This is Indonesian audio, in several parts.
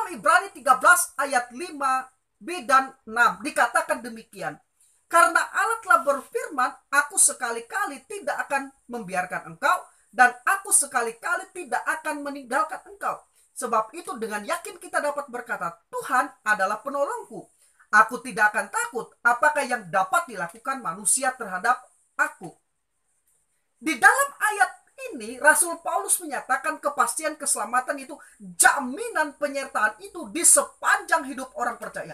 dalam Ibrani 13 ayat 5b dan 6 dikatakan demikian. Karena Allah telah berfirman, aku sekali-kali tidak akan membiarkan engkau, dan aku sekali-kali tidak akan meninggalkan engkau. Sebab itu dengan yakin kita dapat berkata, Tuhan adalah penolongku. Aku tidak akan takut apakah yang dapat dilakukan manusia terhadap aku. Di dalam ayat ini Rasul Paulus menyatakan kepastian keselamatan itu, jaminan penyertaan itu di sepanjang hidup orang percaya.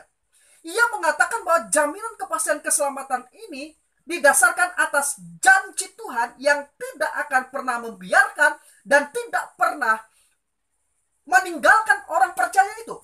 Ia mengatakan bahwa jaminan kepastian keselamatan ini didasarkan atas janji Tuhan yang tidak akan pernah membiarkan dan tidak pernah meninggalkan orang percaya itu.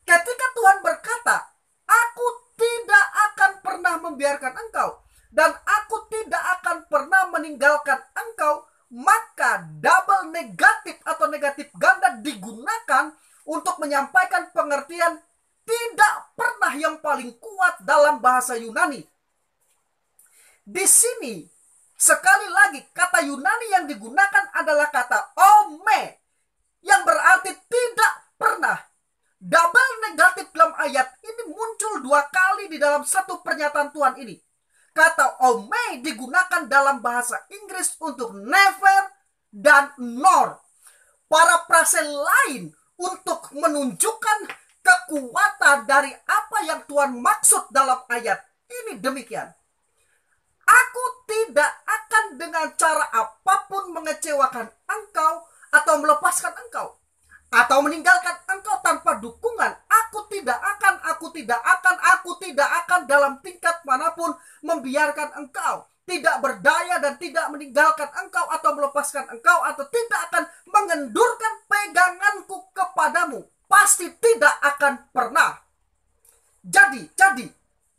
Ketika Tuhan berkata, aku tidak akan pernah membiarkan engkau dan aku tidak akan pernah meninggalkan engkau, maka double negatif atau negatif ganda digunakan untuk menyampaikan pengertian tidak pernah yang paling kuat dalam bahasa Yunani. Di sini sekali lagi kata Yunani yang digunakan adalah kata ome, yang berarti tidak pernah. Double negatif dalam ayat ini muncul 2 kali di dalam satu pernyataan Tuhan ini. Kata ome digunakan dalam bahasa Inggris untuk never dan nor. Parafrase lain untuk menunjukkan kekuatan dari apa yang Tuhan maksud dalam ayat ini demikian. Aku tidak akan dengan cara apapun mengecewakan engkau atau melepaskan engkau atau meninggalkan engkau tanpa dukungan. Aku tidak akan dalam tingkat manapun membiarkan engkau tidak berdaya dan tidak meninggalkan engkau atau melepaskan engkau atau tidak akan mengendurkan peganganku kepadamu. Pasti tidak akan pernah. Jadi,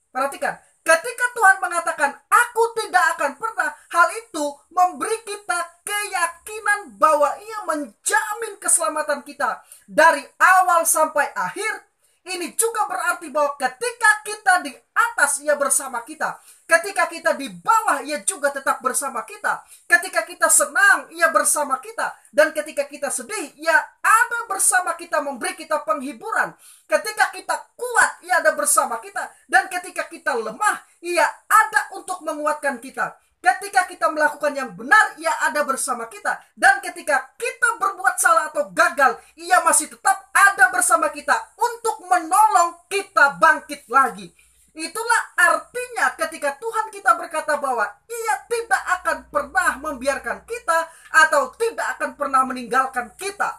perhatikan, ketika Tuhan mengatakan aku tidak akan pernah, hal itu memberi kita keyakinan bahwa Ia menjamin keselamatan kita dari awal sampai akhir. Ini juga berarti bahwa ketika kita di atas, Ia bersama kita. Ketika kita di bawah, Ia juga tetap bersama kita. Ketika kita senang, Ia bersama kita. Dan ketika kita sedih, Ia ada bersama kita memberi kita penghiburan. Ketika kita kuat, Ia ada bersama kita. Dan ketika kita lemah, Ia ada untuk menguatkan kita. Ketika kita melakukan yang benar, Ia ada bersama kita. Dan ketika kita berbuat salah atau gagal, Ia masih tetap ada bersama kita untuk menolong kita bangkit lagi. Itulah artinya ketika Tuhan kita berkata bahwa Ia tidak akan pernah membiarkan kita atau tidak akan pernah meninggalkan kita.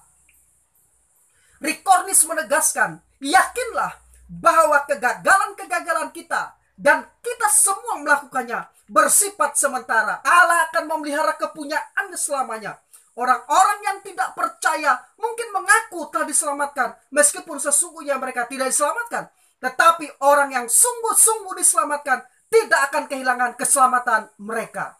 Rikornis menegaskan, yakinlah bahwa kegagalan-kegagalan kita dan kita semua melakukannya bersifat sementara. Allah akan memelihara kepunyaannya selamanya. Orang-orang yang tidak percaya mungkin mengaku telah diselamatkan, meskipun sesungguhnya mereka tidak diselamatkan. Tetapi orang yang sungguh-sungguh diselamatkan tidak akan kehilangan keselamatan mereka.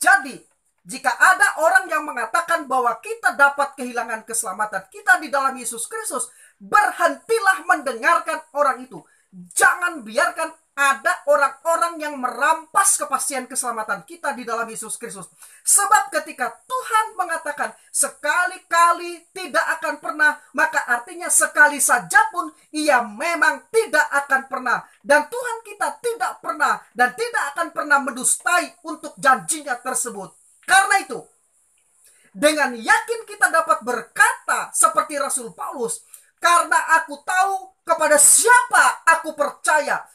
Jadi, jika ada orang yang mengatakan bahwa kita dapat kehilangan keselamatan kita di dalam Yesus Kristus, berhentilah mendengarkan orang itu. Jangan biarkan ada orang-orang yang merampas kepastian keselamatan kita di dalam Yesus Kristus. Sebab ketika Tuhan mengatakan sekali-kali tidak akan pernah, maka artinya sekali saja pun Ia memang tidak akan pernah. Dan Tuhan kita tidak pernah dan tidak akan pernah mendustai untuk janjinya tersebut. Karena itu, dengan yakin kita dapat berkata seperti Rasul Paulus, karena aku tahu kepada siapa aku percaya,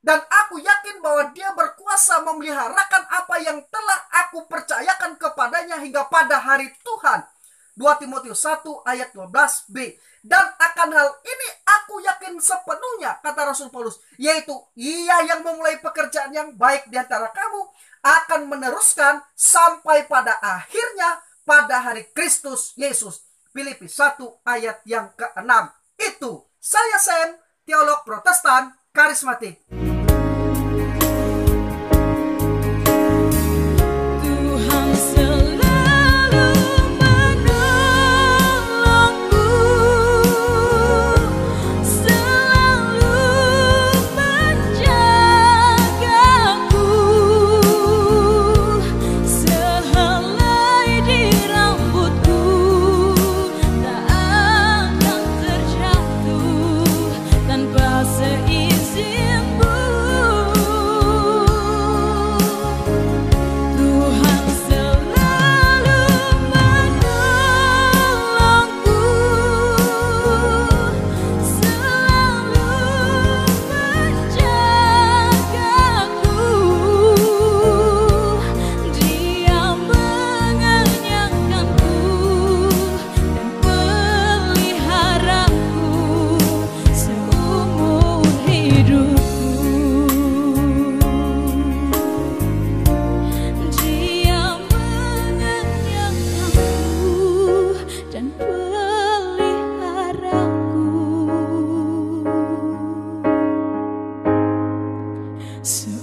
dan aku yakin bahwa Dia berkuasa memeliharakan apa yang telah aku percayakan kepadanya hingga pada hari Tuhan. 2 Timotius 1 ayat 12b. Dan akan hal ini aku yakin sepenuhnya, kata Rasul Paulus, yaitu Ia yang memulai pekerjaan yang baik di antara kamu akan meneruskan sampai pada akhirnya pada hari Kristus Yesus. Filipi 1 ayat yang ke-6. Itu saya Sam, teolog Protestan karismatik. Semua